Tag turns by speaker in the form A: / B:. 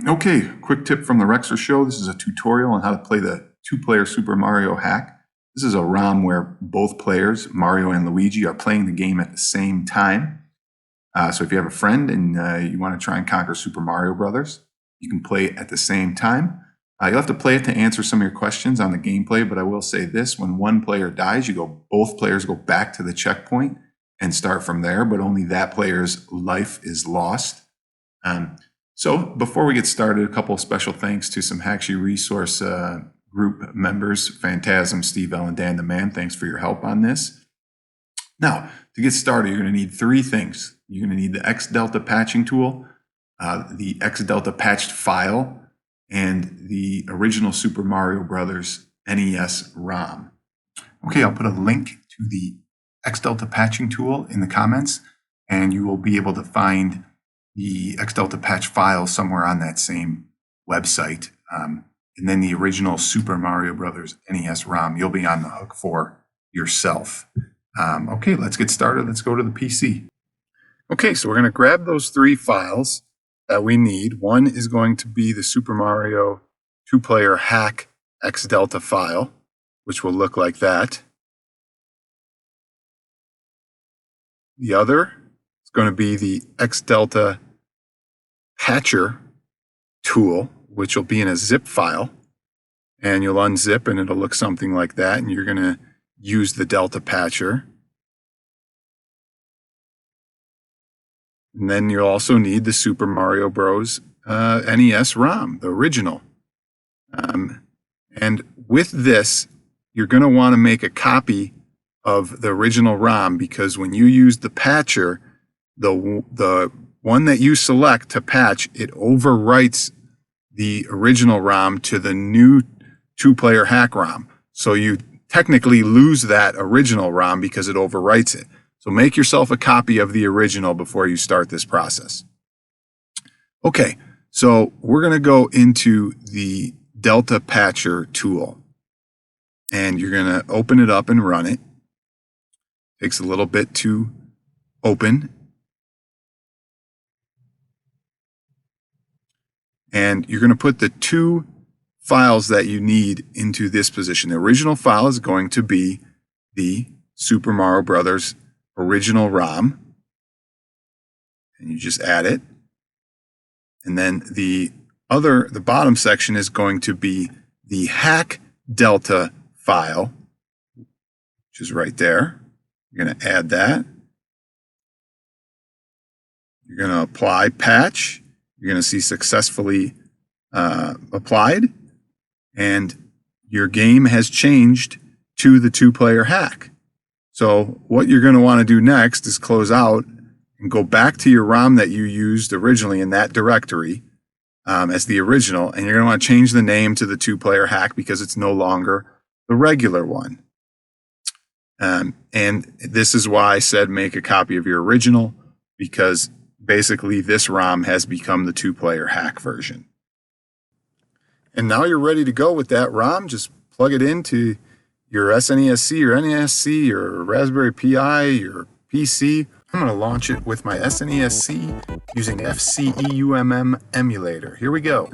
A: Okay, quick tip from the Rexer Show. This is a tutorial on how to play the two-player Super Mario hack. This is a ROM where both players, Mario and Luigi, are playing the game at the same time. So if you have a friend and you want to try and conquer Super Mario Brothers, you can play it at the same time. You'll have to play it to answer some of your questions on the gameplay, but I will say this: when one player dies, both players go back to the checkpoint and start from there, but only that player's life is lost. So before we get started, a couple of special thanks to some Hacksheet resource group members, Phantasm, Steve L, and Dan the Man. Thanks for your help on this. Now, to get started, you're going to need three things. You're going to need the X-Delta patching tool, the X-Delta patched file, and the original Super Mario Brothers NES ROM. Okay, I'll put a link to the X-Delta patching tool in the comments, and you will be able to find the X-Delta patch file somewhere on that same website. And then the original Super Mario Brothers NES ROM, you'll be on the hook for yourself. Okay, let's get started. Let's go to the PC. Okay, so we're going to grab those three files that we need. One is going to be the Super Mario two-player hack X-Delta file, which will look like that. The other is going to be the X-Delta patcher tool, which will be in a zip file. And you'll unzip and it'll look something like that. And you're going to use the Delta patcher. And then you'll also need the Super Mario Bros. NES ROM, the original. And with this, you're going to want to make a copy of the original ROM, because when you use the patcher, the one that you select to patch, it overwrites the original ROM to the new two-player hack ROM. So you technically lose that original ROM because it overwrites it. So make yourself a copy of the original before you start this process. Okay, so we're going to go into the Delta Patcher tool. And you're going to open it up and run it. Takes a little bit to open. And you're going to put the two files that you need into this position. The original file is going to be the Super Mario Brothers original ROM. And you just add it. And then the bottom section is going to be the hack Delta file, which is right there. You're going to add that. You're going to apply patch. You're going to see successfully applied, and your game has changed to the two-player hack. So what you're going to want to do next is close out and go back to your ROM that you used originally in that directory as the original, and you're going to want to change the name to the two-player hack because it's no longer the regular one. And this is why I said make a copy of your original, because basically this ROM has become the two-player hack version. And now you're ready to go with that ROM. Just plug it into your SNESC or NESC or Raspberry Pi, your PC. I'm going to launch it with my SNESC using FCEUMM emulator. Here we go.